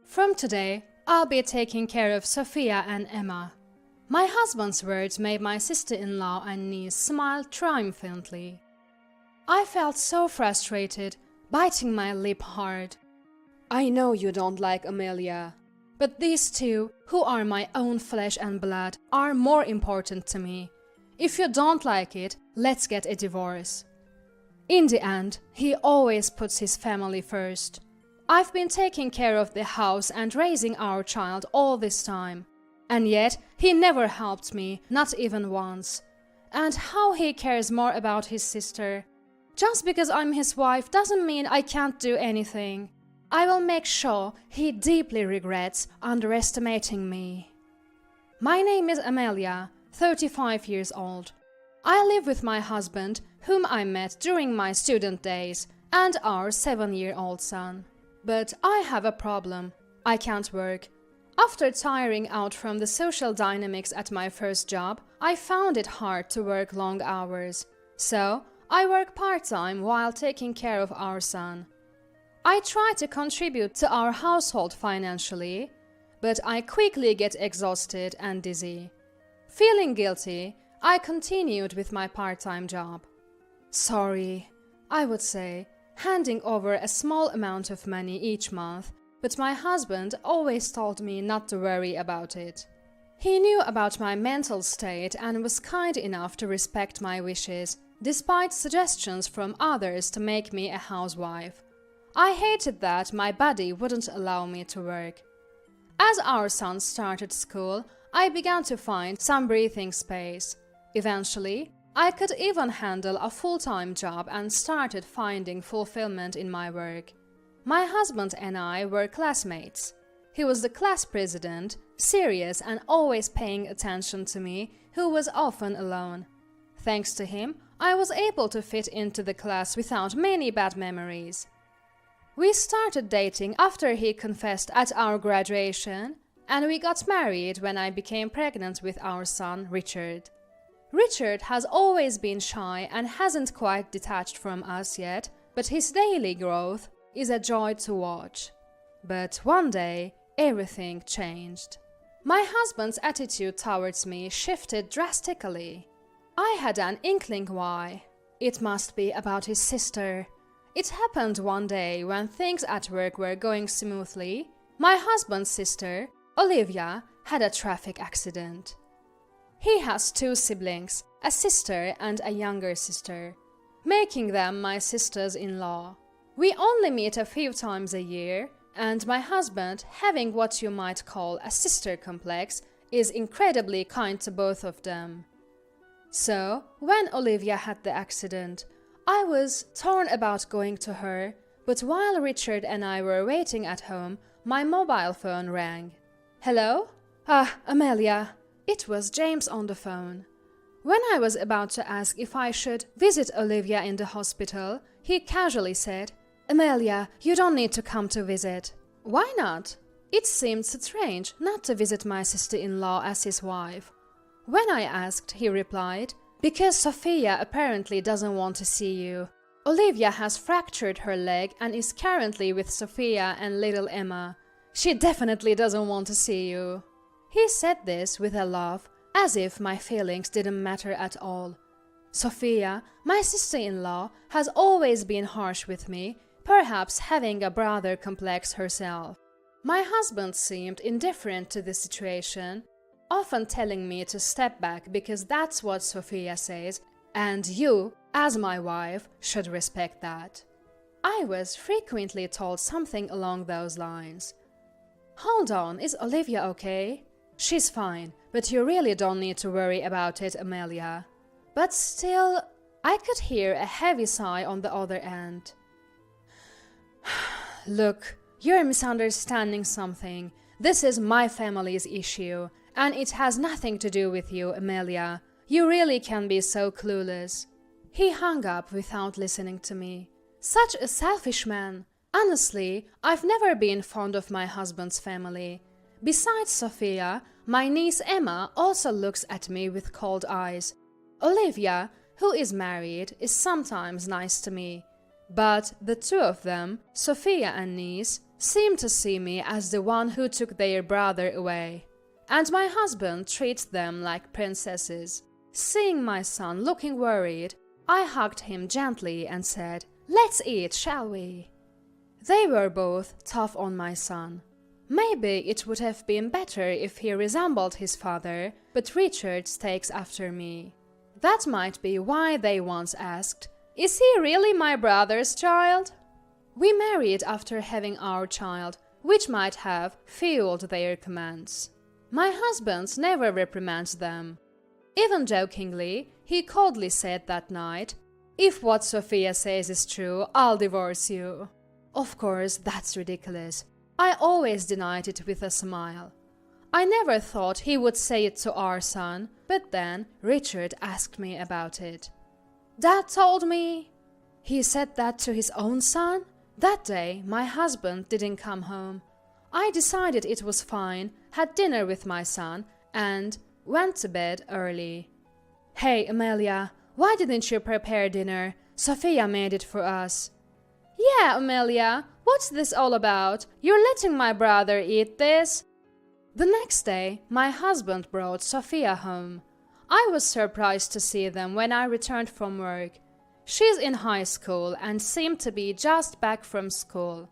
From today, I'll be taking care of Sophia and Emma. My husband's words made my sister-in-law and niece smile triumphantly. I felt so frustrated, biting my lip hard. I know you don't like Amelia, but these two, who are my own flesh and blood, are more important to me. If you don't like it, let's get a divorce. In the end, he always puts his family first. I've been taking care of the house and raising our child all this time. And yet, he never helped me, not even once. And how he cares more about his sister. Just because I'm his wife doesn't mean I can't do anything. I will make sure he deeply regrets underestimating me. My name is Amelia, 35 years old. I live with my husband, whom I met during my student days, and our 7-year-old son. But I have a problem. I can't work. After tiring out from the social dynamics at my first job, I found it hard to work long hours. So, I work part-time while taking care of our son. I try to contribute to our household financially, but I quickly get exhausted and dizzy. Feeling guilty, I continued with my part-time job. Sorry, I would say, handing over a small amount of money each month, but my husband always told me not to worry about it. He knew about my mental state and was kind enough to respect my wishes, despite suggestions from others to make me a housewife. I hated that my body wouldn't allow me to work. As our son started school, I began to find some breathing space. Eventually, I could even handle a full-time job and started finding fulfillment in my work. My husband and I were classmates. He was the class president, serious and always paying attention to me, who was often alone. Thanks to him, I was able to fit into the class without many bad memories. We started dating after he confessed at our graduation, and we got married when I became pregnant with our son, Richard. Richard has always been shy and hasn't quite detached from us yet, but his daily growth is a joy to watch. But one day, everything changed. My husband's attitude towards me shifted drastically. I had an inkling why. It must be about his sister. It happened one day when things at work were going smoothly. My husband's sister, Olivia, had a traffic accident. He has 2 siblings, a sister and a younger sister, making them my sisters-in-law. We only meet a few times a year, and my husband, having what you might call a sister complex, is incredibly kind to both of them. So, when Olivia had the accident, I was torn about going to her, but while Richard and I were waiting at home, my mobile phone rang. Hello? Amelia. It was James on the phone. When I was about to ask if I should visit Olivia in the hospital, he casually said, Amelia, you don't need to come to visit. Why not? It seemed strange not to visit my sister-in-law as his wife. When I asked, he replied, because Sophia apparently doesn't want to see you. Olivia has fractured her leg and is currently with Sophia and little Emma. She definitely doesn't want to see you. He said this with a laugh, as if my feelings didn't matter at all. Sophia, my sister-in-law, has always been harsh with me, perhaps having a brother complex herself. My husband seemed indifferent to the situation, often telling me to step back because that's what Sophia says, and you, as my wife, should respect that. I was frequently told something along those lines. Hold on, is Olivia okay? She's fine, but you really don't need to worry about it, Amelia. But still, I could hear a heavy sigh on the other end. Look, you're misunderstanding something. This is my family's issue, and it has nothing to do with you, Amelia. You really can be so clueless. He hung up without listening to me. Such a selfish man. Honestly, I've never been fond of my husband's family. Besides Sophia, my niece Emma also looks at me with cold eyes. Olivia, who is married, is sometimes nice to me. But the two of them, Sophia and niece, seem to see me as the one who took their brother away. And my husband treats them like princesses. Seeing my son looking worried, I hugged him gently and said, "Let's eat, shall we?" They were both tough on my son. Maybe it would have been better if he resembled his father, but Richard takes after me. That might be why they once asked, "Is he really my brother's child?" We married after having our child, which might have fueled their comments. My husband never reprimands them. Even jokingly, he coldly said that night, "If what Sophia says is true, I'll divorce you." Of course, that's ridiculous. I always denied it with a smile. I never thought he would say it to our son, but then Richard asked me about it. "Dad told me..." He said that to his own son? That day, my husband didn't come home. I decided it was fine, had dinner with my son, and went to bed early. "Hey, Amelia, why didn't you prepare dinner? Sophia made it for us." "Yeah, Amelia, what's this all about? You're letting my brother eat this?" The next day, my husband brought Sophia home. I was surprised to see them when I returned from work. She's in high school and seemed to be just back from school.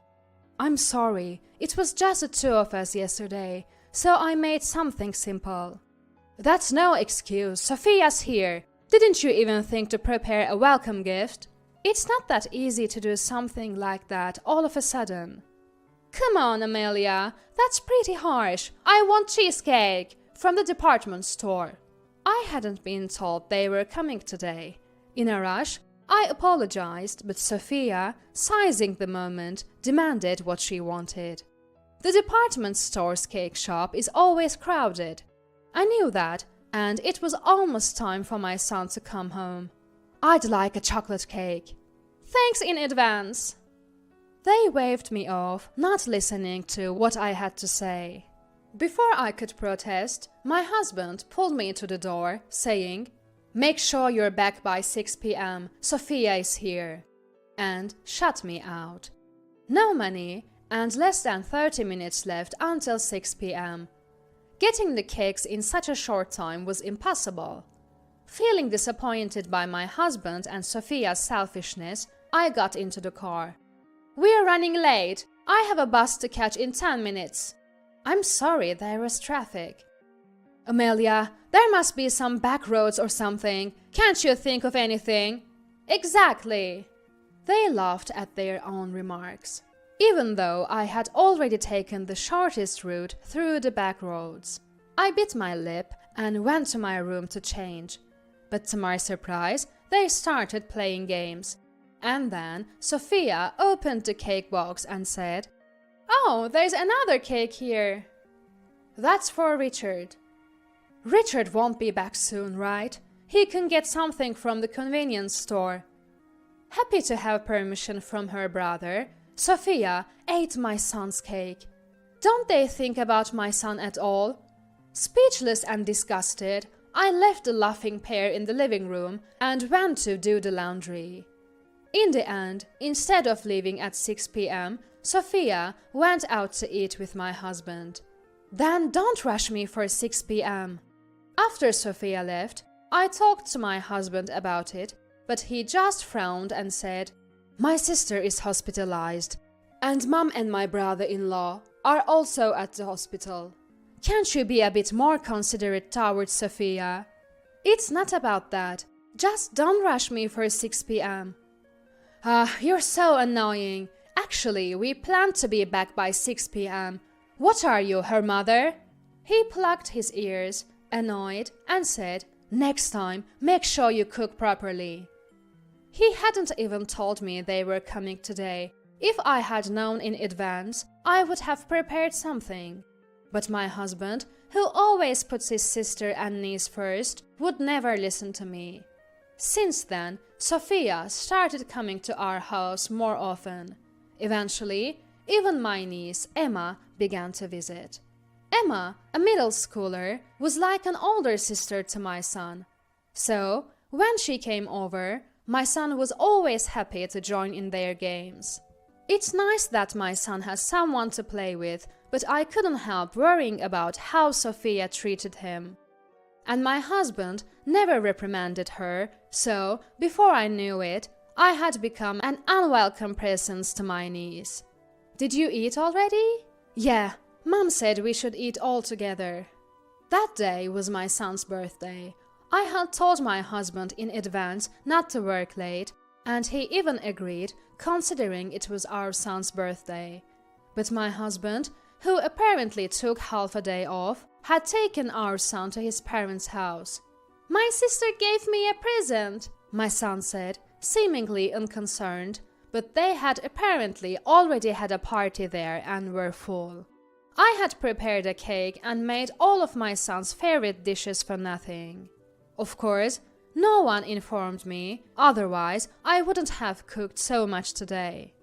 "I'm sorry, it was just the two of us yesterday, so I made something simple." "That's no excuse, Sophia's here. Didn't you even think to prepare a welcome gift?" It's not that easy to do something like that all of a sudden. "Come on, Amelia, that's pretty harsh. I want cheesecake from the department store." I hadn't been told they were coming today. In a rush, I apologized, but Sophia, seizing the moment, demanded what she wanted. The department store's cake shop is always crowded. I knew that, and it was almost time for my son to come home. "I'd like a chocolate cake." "Thanks in advance." They waved me off, not listening to what I had to say. Before I could protest, my husband pulled me to the door, saying, "Make sure you're back by 6 p.m. Sophia is here," and shut me out. No money, and less than 30 minutes left until 6 p.m. Getting the cakes in such a short time was impossible. Feeling disappointed by my husband and Sophia's selfishness, I got into the car. "We're running late. I have a bus to catch in 10 minutes. "I'm sorry, there was traffic." "Amelia, there must be some back roads or something. Can't you think of anything?" "Exactly." They laughed at their own remarks, even though I had already taken the shortest route through the back roads. I bit my lip and went to my room to change. But to my surprise, they started playing games. And then Sophia opened the cake box and said, "Oh, there's another cake here." "That's for Richard." "Richard won't be back soon, right? He can get something from the convenience store." Happy to have permission from her brother, Sophia ate my son's cake. Don't they think about my son at all? Speechless and disgusted, I left the laughing pair in the living room and went to do the laundry. In the end, instead of leaving at 6 p.m., Sophia went out to eat with my husband. "Then don't rush me for 6 p.m. After Sophia left, I talked to my husband about it, but he just frowned and said, "My sister is hospitalized, and Mom and my brother-in-law are also at the hospital. Can't you be a bit more considerate towards Sophia?" "It's not about that. Just don't rush me for 6 p.m. You're so annoying. Actually, we planned to be back by 6 p.m. What are you, her mother?" He plucked his ears, annoyed, and said, "Next time, make sure you cook properly." He hadn't even told me they were coming today. If I had known in advance, I would have prepared something. But my husband, who always puts his sister and niece first, would never listen to me. Since then, Sophia started coming to our house more often. Eventually, even my niece, Emma, began to visit. Emma, a middle schooler, was like an older sister to my son. So, when she came over, my son was always happy to join in their games. It's nice that my son has someone to play with, but I couldn't help worrying about how Sophia treated him. And my husband never reprimanded her, so before I knew it, I had become an unwelcome presence to my niece. Did you eat already? Yeah, Mom said we should eat all together. That day was my son's birthday. I had told my husband in advance not to work late, and he even agreed, considering it was our son's birthday. But my husband, who apparently took half a day off, had taken our son to his parents' house. "My sister gave me a present," my son said, seemingly unconcerned, but they had apparently already had a party there and were full. I had prepared a cake and made all of my son's favorite dishes for nothing. Of course, no one informed me, otherwise I wouldn't have cooked so much today.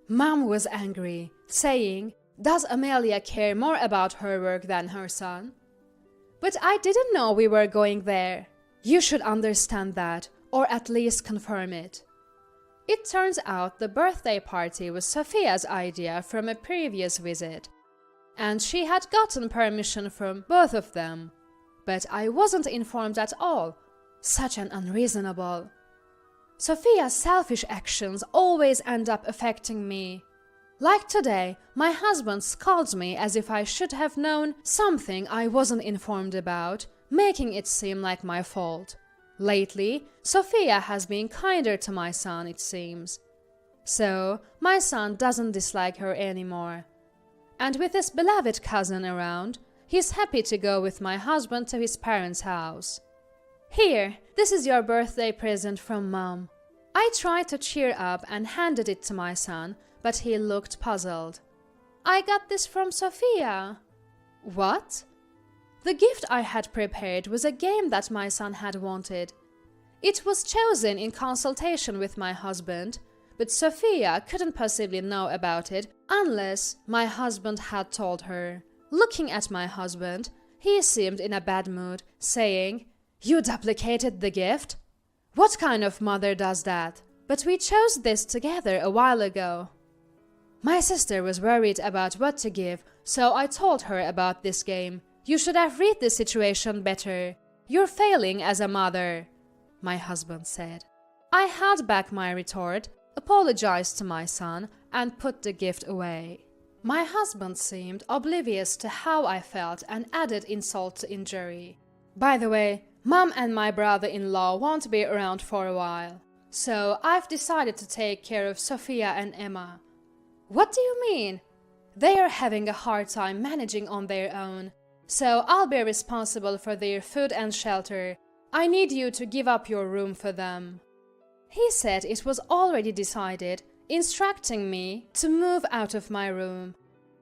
Mom was angry, saying, "Does Amelia care more about her work than her son?" "But I didn't know we were going there." "You should understand that, or at least confirm it." It turns out the birthday party was Sophia's idea from a previous visit, and she had gotten permission from both of them. But I wasn't informed at all. Such an unreasonable. Sophia's selfish actions always end up affecting me. Like today, my husband scolds me as if I should have known something I wasn't informed about, making it seem like my fault. Lately, Sophia has been kinder to my son, it seems. So, my son doesn't dislike her anymore. And with his beloved cousin around, he's happy to go with my husband to his parents' house. "Here, this is your birthday present from Mom." I tried to cheer up and handed it to my son, but he looked puzzled. "I got this from Sophia." "What?" The gift I had prepared was a game that my son had wanted. It was chosen in consultation with my husband, but Sophia couldn't possibly know about it unless my husband had told her. Looking at my husband, he seemed in a bad mood, saying, "You duplicated the gift? What kind of mother does that? But we chose this together a while ago." My sister was worried about what to give, so I told her about this game. "You should have read the situation better. You're failing as a mother," my husband said. I held back my retort, apologized to my son, and put the gift away. My husband seemed oblivious to how I felt and added insult to injury. "By the way, Mom and my brother-in-law won't be around for a while, so I've decided to take care of Sophia and Emma." "What do you mean?" "They are having a hard time managing on their own, so I'll be responsible for their food and shelter. I need you to give up your room for them." He said it was already decided, instructing me to move out of my room.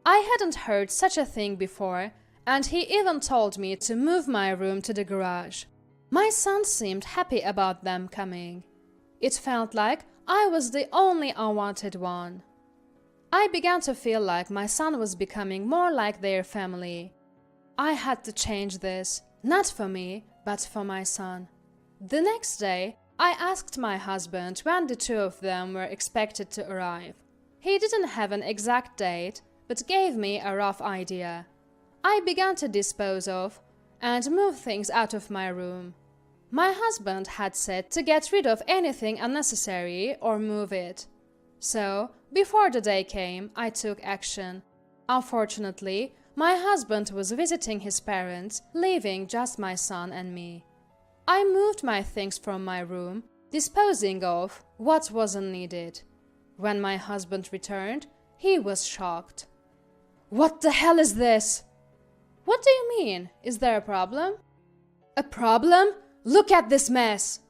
I hadn't heard such a thing before, and he even told me to move my room to the garage. My son seemed happy about them coming. It felt like I was the only unwanted one. I began to feel like my son was becoming more like their family. I had to change this, not for me, but for my son. The next day, I asked my husband when the two of them were expected to arrive. He didn't have an exact date, but gave me a rough idea. I began to dispose of and move things out of my room. My husband had said to get rid of anything unnecessary or move it. So, before the day came, I took action. Unfortunately, my husband was visiting his parents, leaving just my son and me. I moved my things from my room, disposing of what wasn't needed. When my husband returned, he was shocked. "What the hell is this?" "What do you mean? Is there a problem?" "A problem? Look at this mess!"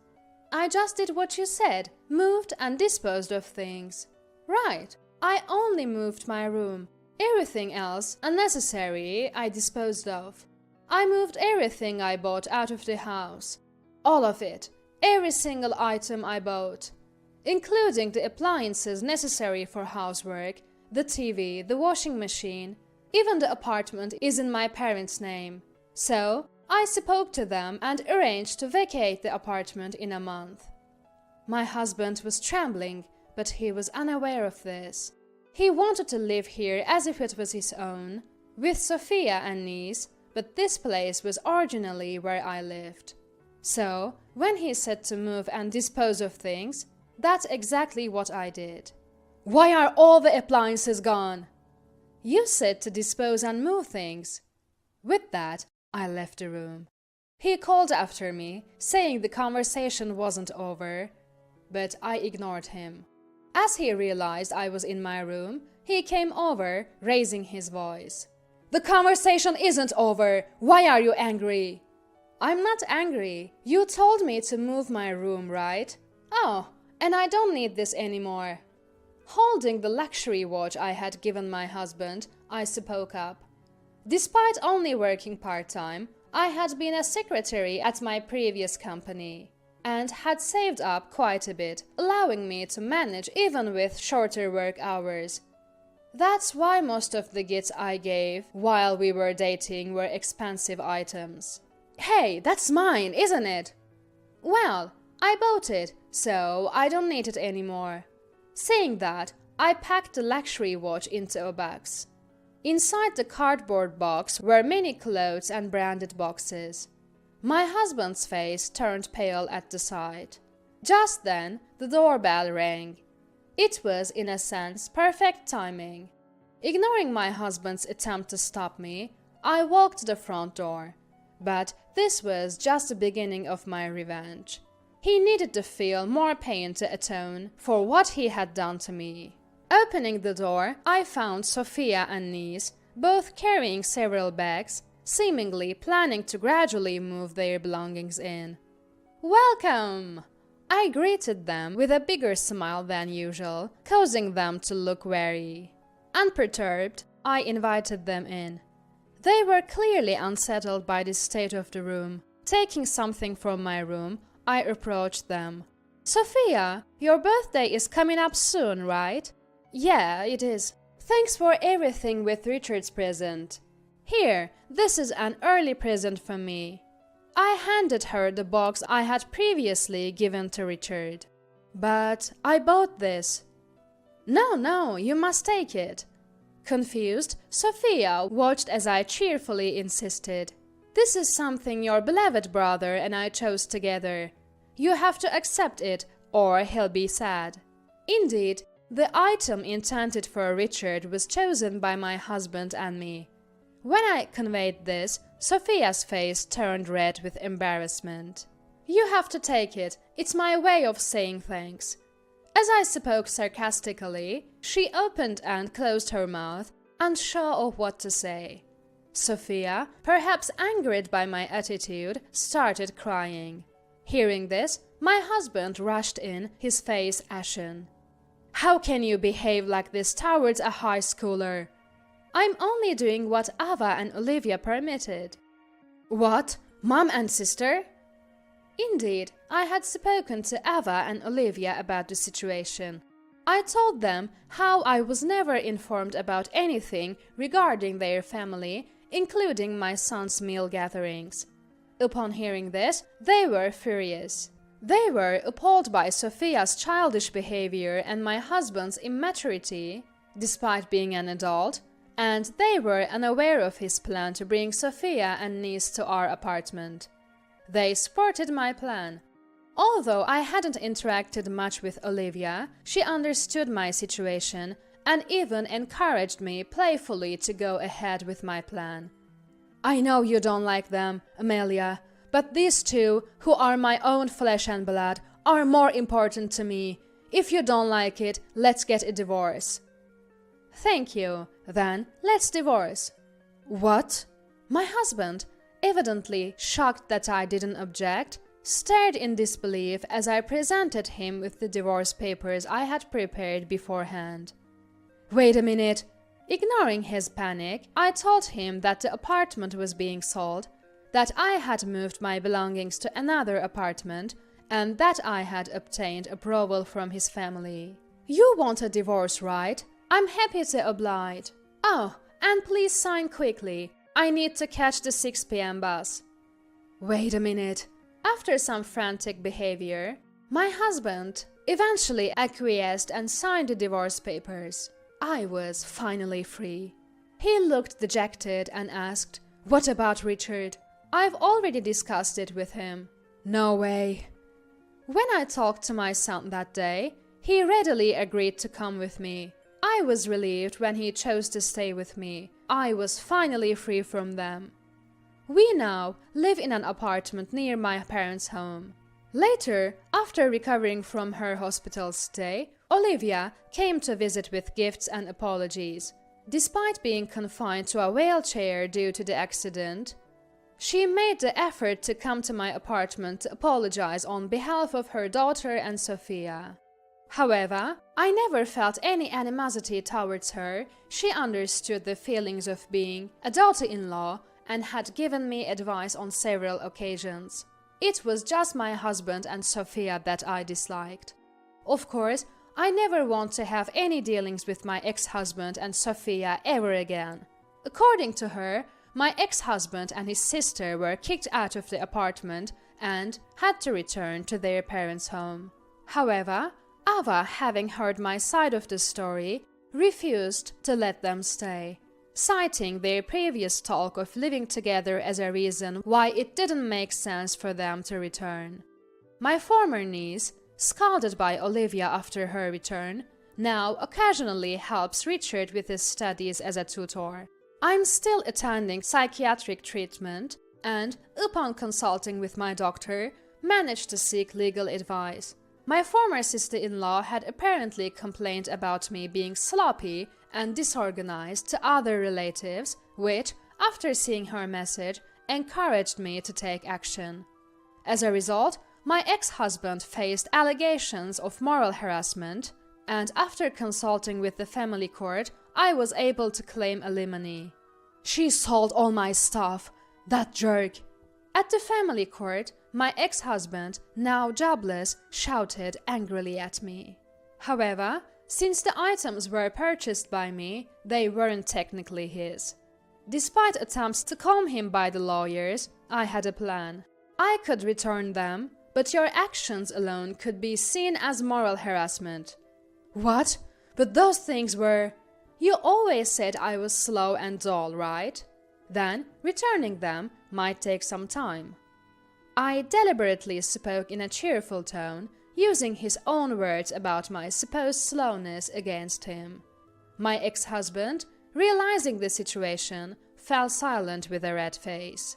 "I just did what you said, moved and disposed of things." "Right, I only moved my room. Everything else, unnecessary, I disposed of. I moved everything I bought out of the house. All of it, every single item I bought, including the appliances necessary for housework, the TV, the washing machine. Even the apartment is in my parents' name. So, I spoke to them and arranged to vacate the apartment in a month." My husband was trembling, but he was unaware of this. He wanted to live here as if it was his own, with Sophia and niece, but this place was originally where I lived. So, when he said to move and dispose of things, that's exactly what I did. Why are all the appliances gone? You said to dispose and move things. With that, I left the room. He called after me, saying the conversation wasn't over, but I ignored him. As he realized I was in my room, he came over, raising his voice. The conversation isn't over! Why are you angry? I'm not angry. You told me to move my room, right? Oh, and I don't need this anymore. Holding the luxury watch I had given my husband, I spoke up. Despite only working part-time, I had been a secretary at my previous company and had saved up quite a bit, allowing me to manage even with shorter work hours. That's why most of the gifts I gave while we were dating were expensive items. Hey, that's mine, isn't it? Well, I bought it, so I don't need it anymore. Saying that, I packed the luxury watch into a box. Inside the cardboard box were many clothes and branded boxes. My husband's face turned pale at the sight. Just then, the doorbell rang. It was, in a sense, perfect timing. Ignoring my husband's attempt to stop me, I walked to the front door. But this was just the beginning of my revenge. He needed to feel more pain to atone for what he had done to me. Opening the door, I found Sophia and niece, both carrying several bags, seemingly planning to gradually move their belongings in. Welcome! I greeted them with a bigger smile than usual, causing them to look wary. Unperturbed, I invited them in. They were clearly unsettled by the state of the room. Taking something from my room, I approached them. Sophia, your birthday is coming up soon, right? Yeah, it is. Thanks for everything with Richard's present. Here, this is an early present from me. I handed her the box I had previously given to Richard. But I bought this. No, you must take it. Confused, Sophia watched as I cheerfully insisted. This is something your beloved brother and I chose together. You have to accept it, or he'll be sad. Indeed, the item intended for Richard was chosen by my husband and me. When I conveyed this, Sophia's face turned red with embarrassment. You have to take it. It's my way of saying thanks. As I spoke sarcastically, she opened and closed her mouth, unsure of what to say. Sophia, perhaps angered by my attitude, started crying. Hearing this, my husband rushed in, his face ashen. How can you behave like this towards a high schooler? I'm only doing what Ava and Olivia permitted. What? Mom and sister? Indeed, I had spoken to Ava and Olivia about the situation. I told them how I was never informed about anything regarding their family, including my son's meal gatherings. Upon hearing this, they were furious. They were appalled by Sophia's childish behavior and my husband's immaturity, despite being an adult, and they were unaware of his plan to bring Sophia and niece to our apartment. They supported my plan. Although I hadn't interacted much with Olivia, she understood my situation and even encouraged me playfully to go ahead with my plan. I know you don't like them, Amelia, but these two, who are my own flesh and blood, are more important to me. If you don't like it, let's get a divorce. Thank you. Then, let's divorce. What? My husband, evidently shocked that I didn't object, stared in disbelief as I presented him with the divorce papers I had prepared beforehand. Wait a minute. Ignoring his panic, I told him that the apartment was being sold, that I had moved my belongings to another apartment, and that I had obtained approval from his family. You want a divorce, right? I'm happy to oblige. Oh, and please sign quickly. I need to catch the 6 p.m. bus. Wait a minute. After some frantic behavior, my husband eventually acquiesced and signed the divorce papers. I was finally free. He looked dejected and asked, "What about Richard?" "I've already discussed it with him." "No way." When I talked to my son that day, he readily agreed to come with me. I was relieved when he chose to stay with me. I was finally free from them. We now live in an apartment near my parents' home. Later, after recovering from her hospital stay, Olivia came to visit with gifts and apologies. Despite being confined to a wheelchair due to the accident, she made the effort to come to my apartment to apologize on behalf of her daughter and Sophia. However, I never felt any animosity towards her. She understood the feelings of being a daughter-in-law and had given me advice on several occasions. It was just my husband and Sophia that I disliked. Of course, I never want to have any dealings with my ex-husband and Sophia ever again. According to her, my ex-husband and his sister were kicked out of the apartment and had to return to their parents' home. However, Ava, having heard my side of the story, refused to let them stay, citing their previous talk of living together as a reason why it didn't make sense for them to return. My former niece, scolded by Olivia after her return, now occasionally helps Richard with his studies as a tutor. I'm still attending psychiatric treatment and, upon consulting with my doctor, managed to seek legal advice. My former sister-in-law had apparently complained about me being sloppy and disorganized to other relatives, which, after seeing her message, encouraged me to take action. As a result, my ex-husband faced allegations of moral harassment, and after consulting with the family court, I was able to claim alimony. "She sold all my stuff, that jerk." At the family court, my ex-husband, now jobless, shouted angrily at me. However, since the items were purchased by me, they weren't technically his. Despite attempts to calm him by the lawyers, I had a plan. I could return them, but your actions alone could be seen as moral harassment. "What? But those things were—" "You always said I was slow and dull, right? Then returning them might take some time." I deliberately spoke in a cheerful tone, using his own words about my supposed slowness against him. My ex-husband, realizing the situation, fell silent with a red face.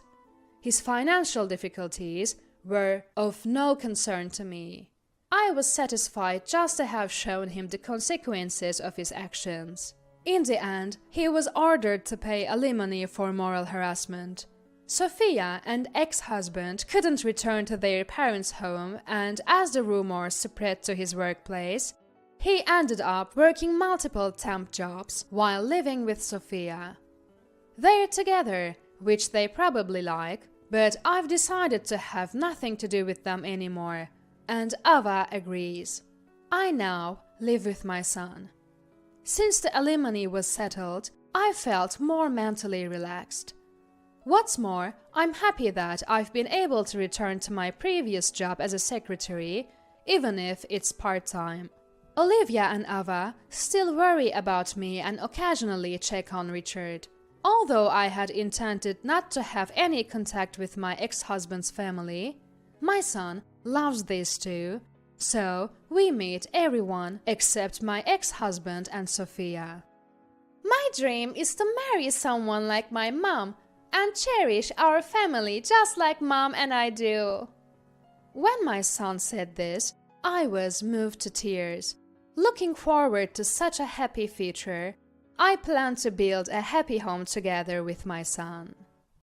His financial difficulties were of no concern to me. I was satisfied just to have shown him the consequences of his actions. In the end, he was ordered to pay alimony for moral harassment. Sophia and ex-husband couldn't return to their parents' home, and as the rumors spread to his workplace, he ended up working multiple temp jobs while living with Sophia. They're together, which they probably like, but I've decided to have nothing to do with them anymore, and Ava agrees. I now live with my son. Since the alimony was settled, I felt more mentally relaxed. What's more, I'm happy that I've been able to return to my previous job as a secretary, even if it's part-time. Olivia and Ava still worry about me and occasionally check on Richard. Although I had intended not to have any contact with my ex-husband's family, my son loves these two, so we meet everyone except my ex-husband and Sophia. "My dream is to marry someone like my mom and cherish our family just like Mom and I do." When my son said this, I was moved to tears. Looking forward to such a happy future, I plan to build a happy home together with my son.